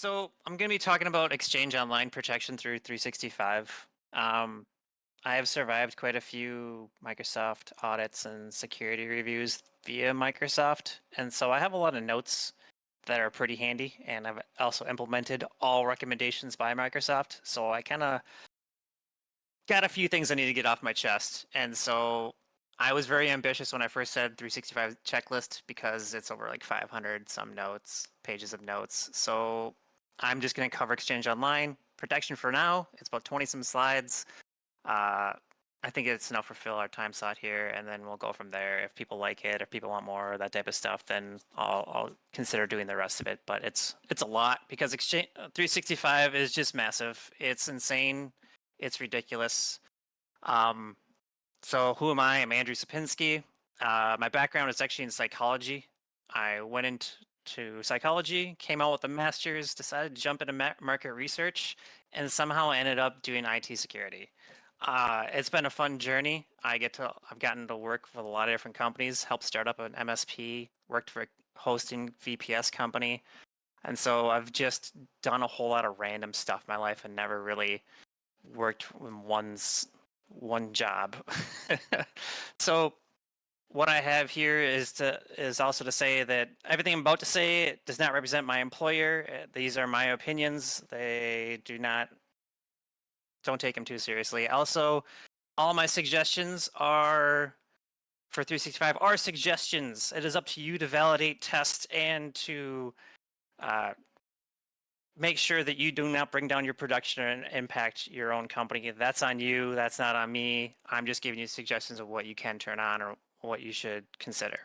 So I'm going to be talking about Exchange Online protection through 365. I have survived quite a few Microsoft audits and security reviews via Microsoft, and so I have a lot of notes that are pretty handy, and I've also implemented all recommendations by Microsoft, so I kind of got a few things I need to get off my chest. And so I was very ambitious when I first said 365 checklist because it's over like 500 some pages of notes. So I'm just going to cover Exchange Online protection for now. It's about 20 some slides. I think it's enough to fill our time slot here, and then we'll go from there. If people like it, if people want more, that type of stuff, then I'll consider doing the rest of it. But it's a lot because Exchange 365 is just massive. It's insane. It's ridiculous. So who am I? I'm Andrew Sapinski. My background is actually in psychology. I went into psychology, came out with a master's, decided to jump into market research, and somehow ended up doing IT security. It's been a fun journey. I've gotten to work with a lot of different companies, helped start up an MSP, worked for a hosting VPS company. And so I've just done a whole lot of random stuff in my life and never really worked in one job. So what I have here is also to say that everything I'm about to say does not represent my employer. These are my opinions. Don't take them too seriously. Also, all my suggestions are for 365 are suggestions. It is up to you to validate, test, and to make sure that you do not bring down your production and impact your own company. That's on you. That's not on me. I'm just giving you suggestions of what you can turn on or what you should consider.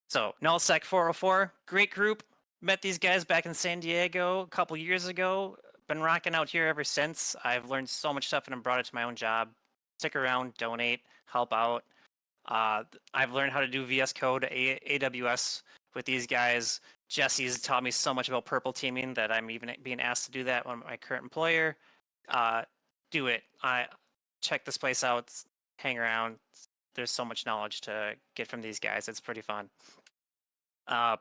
So, NullSec 404, great group. Met these guys back in San Diego a couple years ago. Been rocking out here ever since. I've learned so much stuff and I've brought it to my own job. Stick around, donate, help out. I've learned how to do VS Code, AWS with these guys. Jesse's taught me so much about purple teaming that I'm even being asked to do that with my current employer. Do it. Check this place out. Hang around. There's so much knowledge to get from these guys. It's pretty fun. My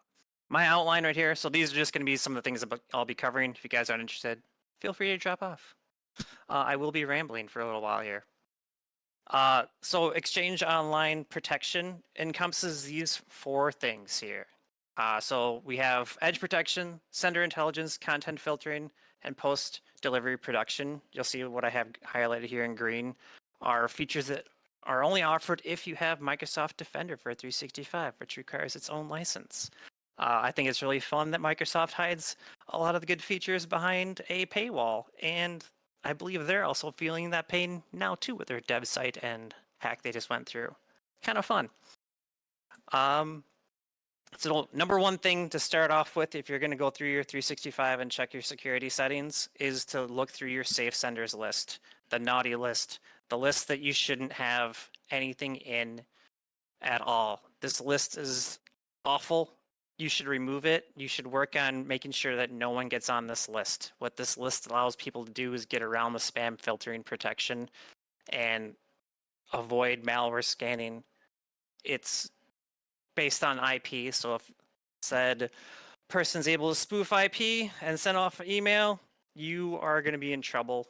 outline right here. So these are just going to be some of the things I'll be covering. If you guys aren't interested, feel free to drop off. I will be rambling for a little while here. So Exchange Online protection encompasses these 4 things here. So we have edge protection, sender intelligence, content filtering, and post-delivery production. You'll see what I have highlighted here in green are features that are only offered if you have Microsoft Defender for 365, which requires its own license. I think it's really fun that Microsoft hides a lot of the good features behind a paywall, and I believe they're also feeling that pain now too with their dev site and hack they just went through. Kind of fun. So number one thing to start off with, if you're going to go through your 365 and check your security settings, is to look through your safe senders list, the naughty list, the list that you shouldn't have anything in at all. This list is awful. You should remove it. You should work on making sure that no one gets on this list. What this list allows people to do is get around the spam filtering protection and avoid malware scanning. It's based on IP, so if said person's able to spoof IP and send off an email, you are going to be in trouble.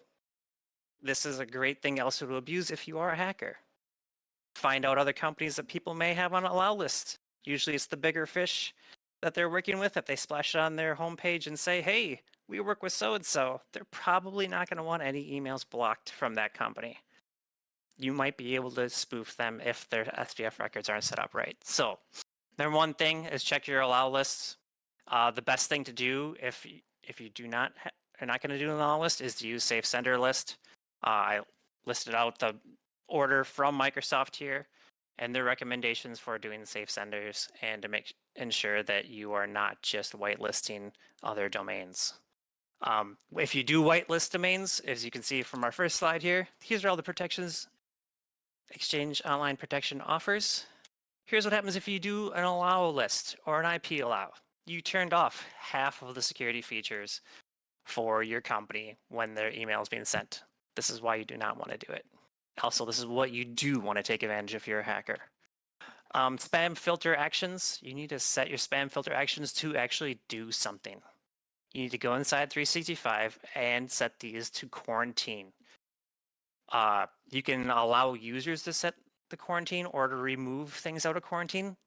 This is a great thing also to abuse if you are a hacker. Find out other companies that people may have on an allow list. Usually it's the bigger fish that they're working with. If they splash it on their homepage and say, hey, we work with so-and-so, they're probably not going to want any emails blocked from that company. You might be able to spoof them if their SPF records aren't set up right. So number one thing is check your allow lists. The best thing to do if you are not going to do an allow list is to use safe sender list. I listed out the order from Microsoft here and their recommendations for doing safe senders and to ensure that you are not just whitelisting other domains. If you do whitelist domains, as you can see from our first slide here, these are all the protections Exchange Online Protection offers. Here's what happens if you do an allow list or an IP allow. You turned off half of the security features for your company when their email is being sent. This is why you do not want to do it. Also, this is what you do want to take advantage if you're a hacker. Spam filter actions. You need to set your spam filter actions to actually do something. you need to go inside 365 and set these to quarantine. You can allow users to set the quarantine or to remove things out of quarantine.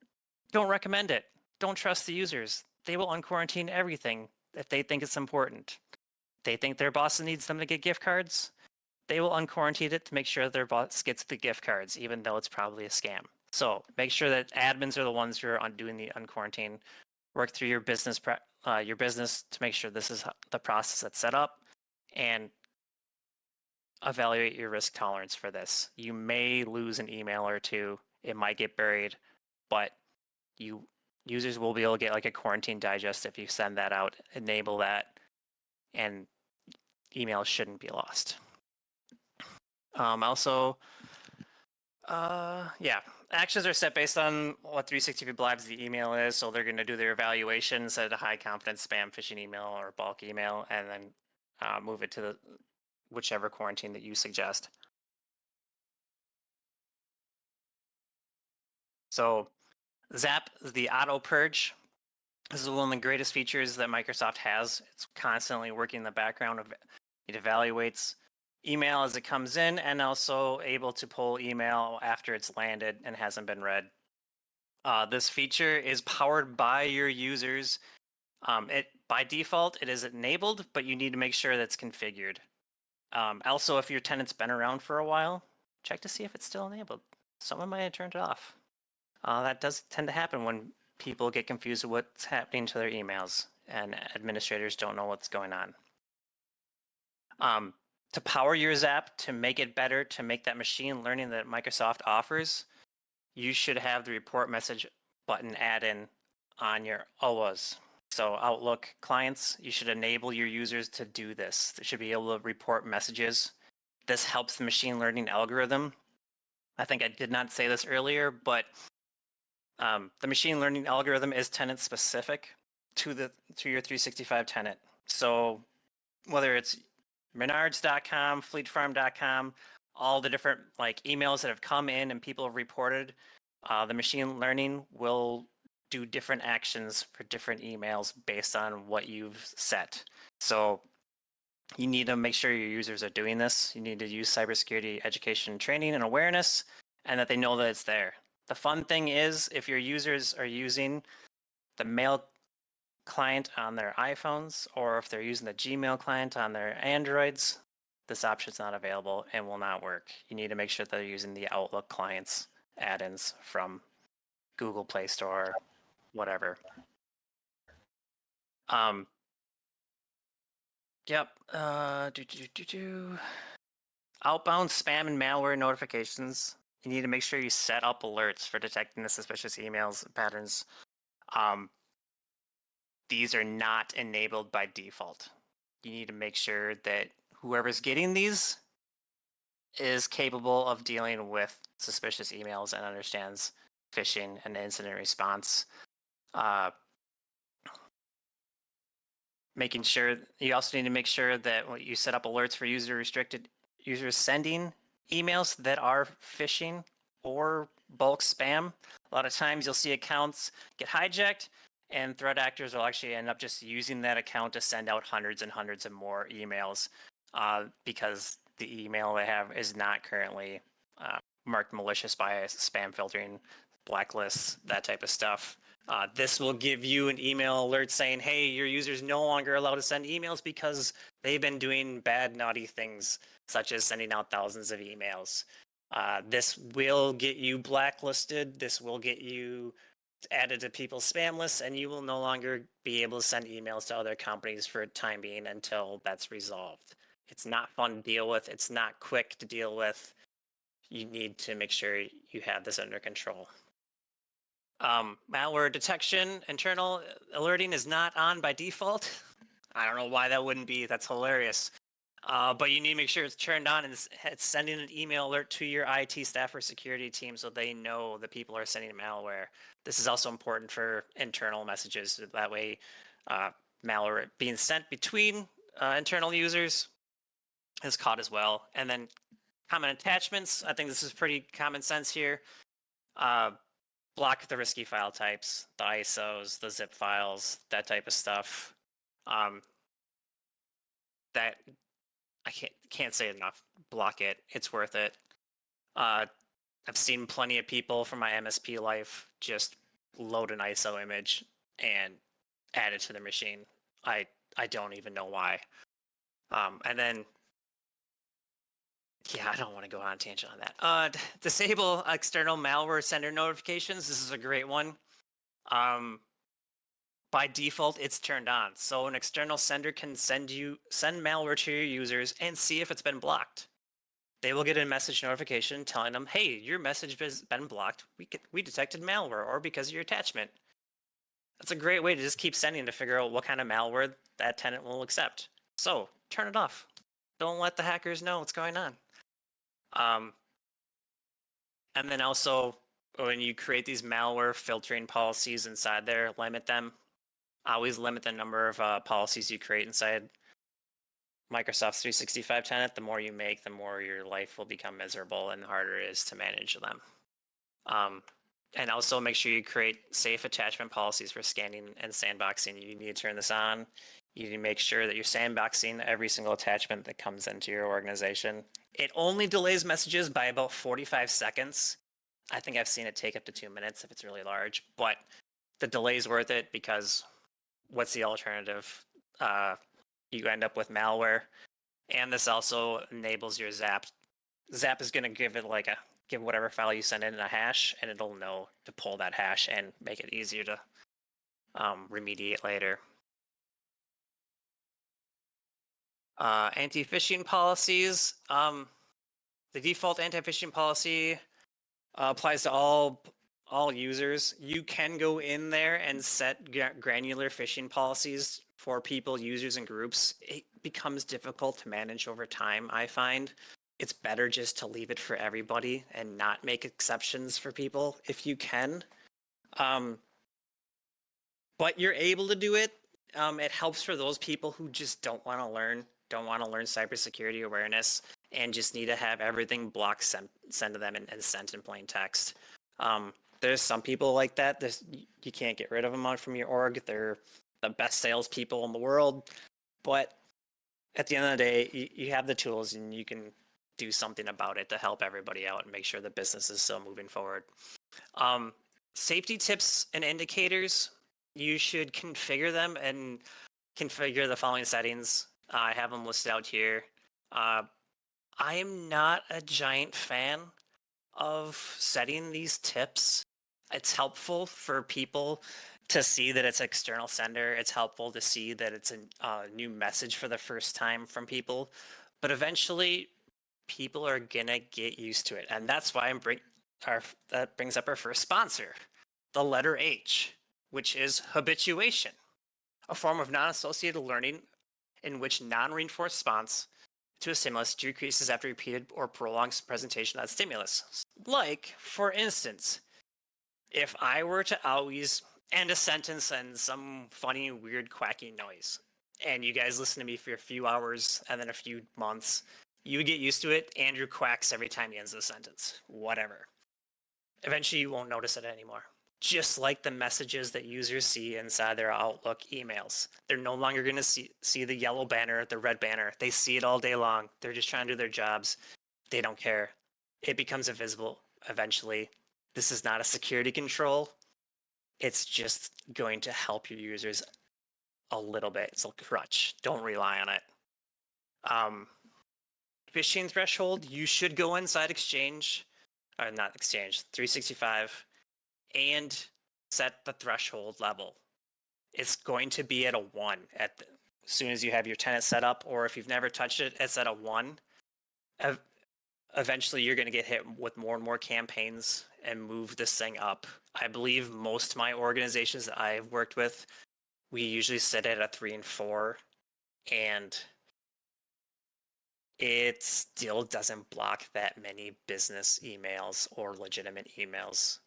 Don't recommend it. Don't trust the users. They will unquarantine everything if they think it's important. They think their boss needs them to get gift cards. They will unquarantine it to make sure their boss gets the gift cards, even though it's probably a scam. So make sure that admins are the ones who are doing the unquarantine. Work through your business to make sure this is the process that's set up, and evaluate your risk tolerance for this. You may lose an email or two. It might get buried, but users will be able to get like a quarantine digest if you send that out, enable that, and emails shouldn't be lost. Actions are set based on what 365 believes the email is. So they're going to do their evaluation, set a high confidence spam, phishing email, or bulk email, and then move it to whichever quarantine that you suggest. So Zap the Auto Purge. This is one of the greatest features that Microsoft has. It's constantly working in the background. It evaluates email as it comes in, and also able to pull email after it's landed and hasn't been read. This feature is powered by your users. By default, it is enabled, but you need to make sure that's configured. Also, if your tenant's been around for a while, check to see if it's still enabled. Someone might have turned it off. That does tend to happen when people get confused with what's happening to their emails and administrators don't know what's going on. To power your Zap, to make it better, to make that machine learning that Microsoft offers, you should have the report message button add-in on your OWAs. So Outlook clients, you should enable your users to do this. They should be able to report messages. This helps the machine learning algorithm. I think I did not say this earlier, but the machine learning algorithm is tenant specific to your 365 tenant. So whether it's Menards.com, FleetFarm.com, all the different like emails that have come in and people have reported, the machine learning will do different actions for different emails based on what you've set. So you need to make sure your users are doing this. You need to use cybersecurity education, training, and awareness, and that they know that it's there. The fun thing is, if your users are using the mail client on their iPhones, or if they're using the Gmail client on their Androids, this option's not available and will not work. You need to make sure that they're using the Outlook clients add-ins from Google Play Store, whatever. Outbound spam and malware notifications. You need to make sure you set up alerts for detecting the suspicious emails patterns. These are not enabled by default. You need to make sure that whoever's getting these is capable of dealing with suspicious emails and understands phishing and incident response. Making sure, you also need to make sure that when you set up alerts for user-restricted users sending emails that are phishing or bulk spam. A lot of times you'll see accounts get hijacked, and threat actors will actually end up just using that account to send out hundreds and hundreds of more emails because the email they have is not currently marked malicious by spam filtering, blacklists, that type of stuff. This will give you an email alert saying, hey, your user's no longer allowed to send emails because they've been doing bad, naughty things, such as sending out thousands of emails. This will get you blacklisted. This will get you added to people's spam lists, and you will no longer be able to send emails to other companies for a time being until that's resolved. It's not fun to deal with. It's not quick to deal with. You need to make sure you have this under control. Malware detection, internal alerting is not on by default. I don't know why that wouldn't be. That's hilarious. But you need to make sure it's turned on and it's sending an email alert to your IT staff or security team so they know that people are sending malware. This is also important for internal messages. That way, malware being sent between internal users is caught as well. And then common attachments. I think this is pretty common sense here. Block the risky file types, the ISOs, the zip files, that type of stuff. that I can't say enough. Block it. It's worth it. I've seen plenty of people from my MSP life just load an ISO image and add it to their machine. I don't even know why. And then, yeah, I don't want to go on a tangent on that. Disable external malware sender notifications. This is a great one. By default, it's turned on. So an external sender can send malware to your users and see if it's been blocked. They will get a message notification telling them, hey, your message has been blocked. We detected malware, or because of your attachment. That's a great way to just keep sending to figure out what kind of malware that tenant will accept. So turn it off. Don't let the hackers know what's going on. And then also, when you create these malware filtering policies inside there, limit them. Always limit the number of policies you create inside Microsoft's 365 tenant. The more you make, the more your life will become miserable and the harder it is to manage them. And also make sure you create safe attachment policies for scanning and sandboxing. You need to turn this on. You need to make sure that you're sandboxing every single attachment that comes into your organization. It only delays messages by about 45 seconds. I think I've seen it take up to 2 minutes if it's really large, but the delay is worth it because what's the alternative? You end up with malware, and this also enables your Zap. Zap is going to give whatever file you send in a hash, and it'll know to pull that hash and make it easier to remediate later. Anti-phishing policies. The default anti-phishing policy applies to all users. You can go in there and set granular phishing policies for people, users, and groups. It becomes difficult to manage over time, I find. It's better just to leave it for everybody and not make exceptions for people if you can. But you're able to do it. It helps for those people who just don't want to learn cybersecurity awareness and just need to have everything blocked sent to them and sent in plain text. There's some people like that. You can't get rid of them from your org. They're the best salespeople in the world. But at the end of the day, you have the tools and you can do something about it to help everybody out and make sure the business is still moving forward. Safety tips and indicators, you should configure them and configure the following settings. I have them listed out here. I am not a giant fan of setting these tips. It's helpful for people to see that it's an external sender. It's helpful to see that it's a new message for the first time from people. But eventually, people are going to get used to it. And that's why that brings up our first sponsor, the letter H, which is habituation, a form of non-associated learning in which non-reinforced response to a stimulus decreases after repeated or prolonged presentation of that stimulus. Like, for instance, if I were to always end a sentence and some funny, weird, quacky noise, and you guys listen to me for a few hours and then a few months, you would get used to it. Andrew quacks every time he ends a sentence. Whatever. Eventually, you won't notice it anymore. Just like the messages that users see inside their Outlook emails. They're no longer going to see the yellow banner, the red banner. They see it all day long. They're just trying to do their jobs. They don't care. It becomes invisible eventually. This is not a security control. It's just going to help your users a little bit. It's a crutch. Don't rely on it. Phishing threshold, you should go inside Exchange, or not Exchange, 365, and set the threshold level. It's going to be at a 1 as soon as you have your tenant set up, or if you've never touched it, it's at a 1. Eventually, you're going to get hit with more and more campaigns and move this thing up. I believe most of my organizations that I've worked with, we usually sit at a 3 and 4, and it still doesn't block that many business emails or legitimate emails.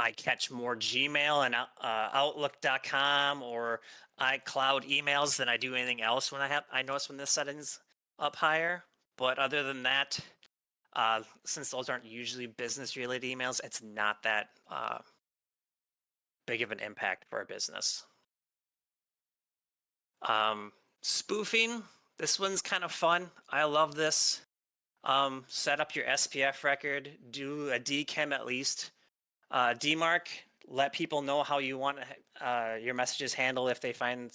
I catch more Gmail and Outlook.com or iCloud emails than I do anything else I notice when this setting's up higher. But other than that, since those aren't usually business-related emails, it's not that big of an impact for a business. Spoofing, This one's kind of fun. I love this. Set up your SPF record. Do a DKIM at least. DMARC. Let people know how you want your messages handled if they find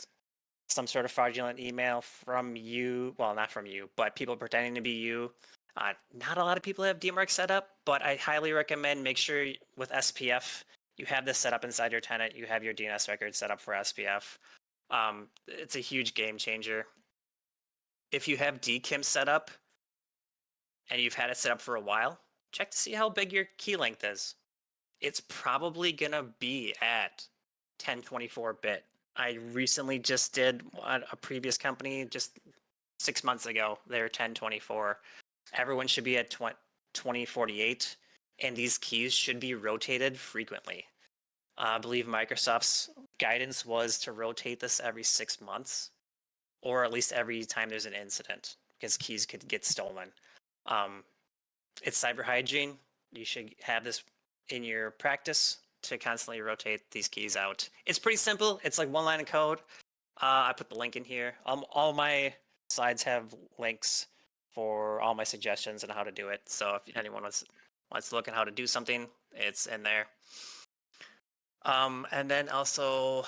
some sort of fraudulent email from you. Well, not from you, but people pretending to be you. Not a lot of people have DMARC set up, but I highly recommend make sure with SPF you have this set up inside your tenant. You have your DNS record set up for SPF. It's a huge game changer. If you have DKIM set up and you've had it set up for a while, check to see how big your key length is. It's probably gonna be at 1024-bit. I recently just did a previous company just 6 months ago. They're 1024. Everyone should be at 2048, and these keys should be rotated frequently. I believe Microsoft's guidance was to rotate this every 6 months, or at least every time there's an incident, because keys could get stolen. It's cyber hygiene. You should have this in your practice to constantly rotate these keys out. It's pretty simple. It's like one line of code. I put the link in here. All my slides have links for all my suggestions and how to do it. So if anyone wants to look at how to do something, it's in there. And then also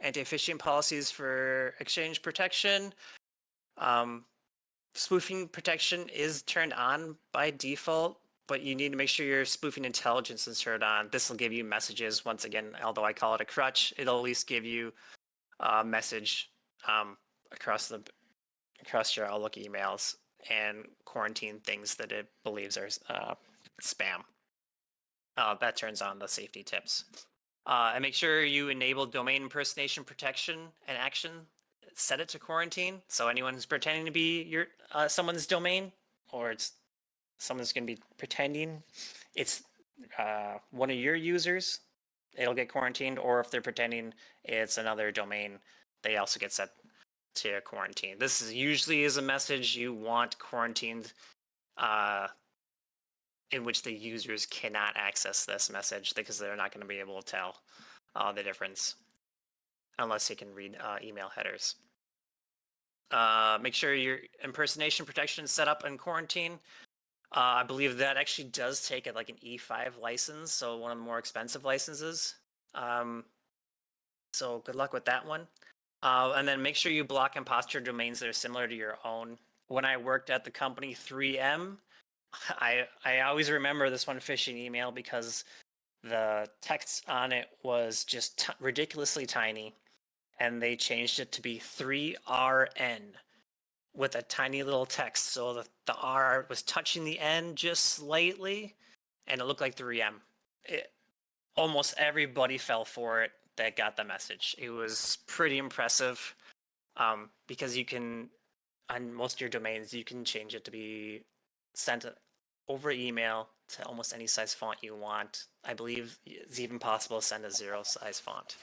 AntiFishing policies for exchange protection. Spoofing protection is turned on by default, but you need to make sure your spoofing intelligence is turned on. This will give you messages. Once again, although I call it a crutch, it'll at least give you a message across your Outlook emails and quarantine things that it believes are spam. That turns on the safety tips. And make sure you enable domain impersonation protection and action. Set it to quarantine, so anyone who's pretending to be someone's domain, or it's someone's going to be pretending it's one of your users, it'll get quarantined. Or if they're pretending it's another domain, they also get set to quarantine. This is usually is a message you want quarantined, in which the users cannot access this message because they're not going to be able to tell the difference unless they can read email headers. Make sure your impersonation protection is set up in quarantine. I believe that actually does take like an E5 license, so one of the more expensive licenses. So good luck with that one. And then make sure you block imposter domains that are similar to your own. When I worked at the company 3M, I always remember this one phishing email because the text on it was just ridiculously tiny, and they changed it to be 3RN with a tiny little text. So the R was touching the N just slightly, and it looked like 3M. Almost everybody fell for it that got the message. It was pretty impressive, because you can, on most of your domains, you can change it to be sent over email to almost any size font you want. I believe it's even possible to send a 0 size font.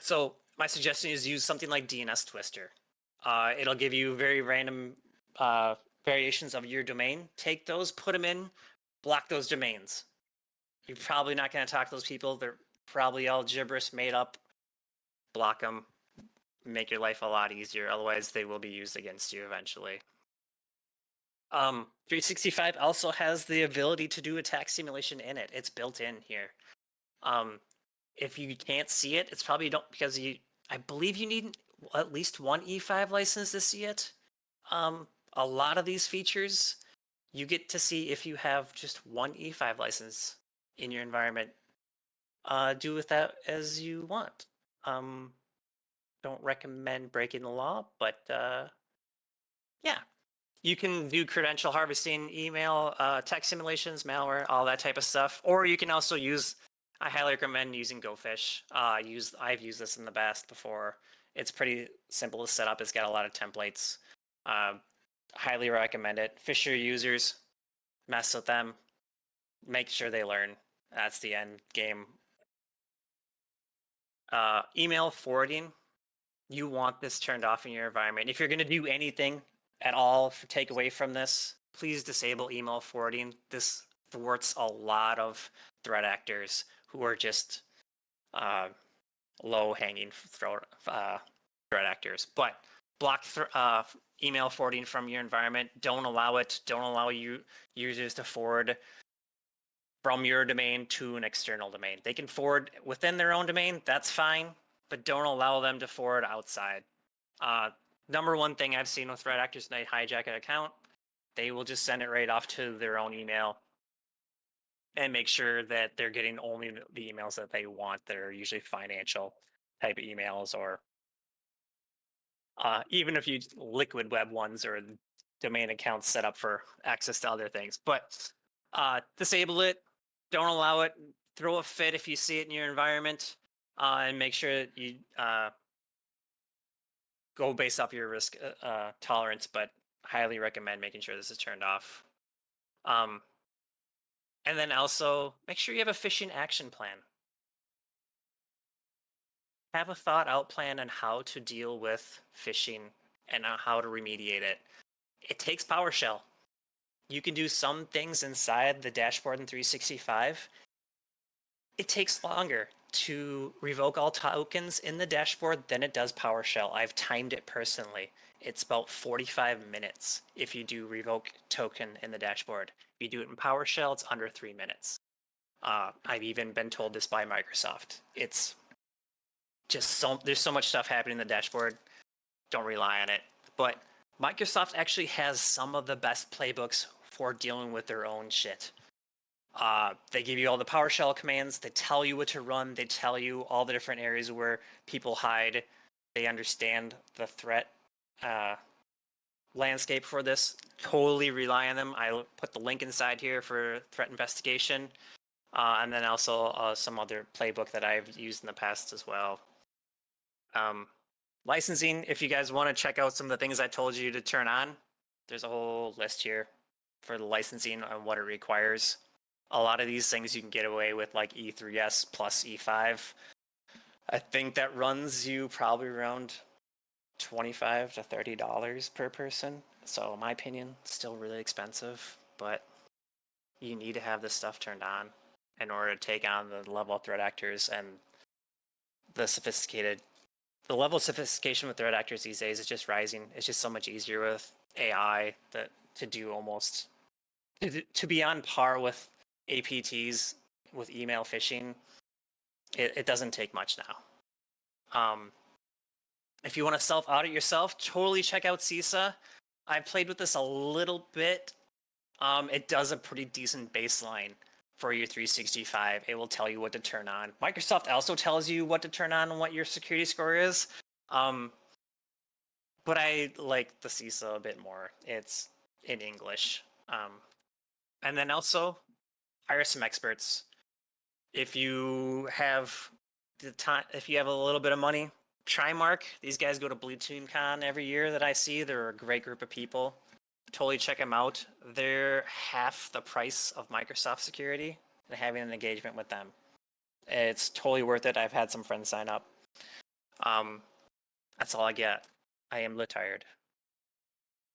So my suggestion is use something like DNS Twister. It'll give you very random variations of your domain. Take those, put them in, block those domains. You're probably not going to talk to those people. They're probably all gibberish made up. Block them. Make your life a lot easier. Otherwise, they will be used against you eventually. 365 also has the ability to do attack simulation in it. It's built in here. If you can't see it, it's probably because I believe you need at least one E5 license to see it. A lot of these features you get to see if you have just one E5 license in your environment. Do with that as you want. Don't recommend breaking the law, but yeah. You can do credential harvesting, email, text simulations, malware, all that type of stuff. Or you can also use, I highly recommend using GoFish. I've used this in the past before. It's pretty simple to set up. It's got a lot of templates. Highly recommend it. Fish your users, mess with them, make sure they learn. That's the end game. Email forwarding. You want this turned off in your environment. If you're going to do anything at all take away from this, please disable email forwarding. This thwarts a lot of threat actors who are just low-hanging threat actors. But block email forwarding from your environment. Don't allow it. Don't allow users to forward from your domain to an external domain. They can forward within their own domain. That's fine, but don't allow them to forward outside. Number one thing I've seen with threat actors, when they hijack an account, they will just send it right off to their own email and make sure that they're getting only the emails that they want. That are usually financial type emails, or even if you liquid web ones or domain accounts set up for access to other things. But disable it. Don't allow it. Throw a fit if you see it in your environment, and make sure that you go based off your risk tolerance, but highly recommend making sure this is turned off. And then also make sure you have a phishing action plan. Have a thought out plan on how to deal with phishing and how to remediate it. It takes PowerShell. You can do some things inside the dashboard in 365. It takes longer to revoke all tokens in the dashboard than it does PowerShell. I've timed it personally. It's about 45 minutes if you do revoke token in the dashboard. If you do it in PowerShell, it's under 3 minutes. I've even been told this by Microsoft. It's just there's so much stuff happening in the dashboard. Don't rely on it. But Microsoft actually has some of the best playbooks for dealing with their own shit. They give you all the PowerShell commands. They tell you what to run. They tell you all the different areas where people hide. They understand the threat landscape for this. Totally rely on them. I put the link inside here for threat investigation. And then also some other playbook that I've used in the past as well. Licensing, if you guys want to check out some of the things I told you to turn on, there's a whole list here for the licensing and what it requires. A lot of these things you can get away with, like E3S plus E5. I think that runs you probably around $25 to $30 per person. So in my opinion, still really expensive, but you need to have this stuff turned on in order to take on the level of threat actors and the level of sophistication with threat actors these days is just rising. It's just so much easier with AI to do almost to be on par with APTs with email phishing. It doesn't take much now. If you want to self-audit yourself, totally check out CISA. I played with this a little bit. It does a pretty decent baseline for your 365. It will tell you what to turn on. Microsoft also tells you what to turn on and what your security score is. But I like the CISA a bit more. It's in English. And then also hire some experts. If you have the time, if you have a little bit of money, Trimark. These guys go to BlueToonCon every year that I see. They're a great group of people. Totally check them out. They're half the price of Microsoft security and having an engagement with them. It's totally worth it. I've had some friends sign up. That's all I get. I am retired.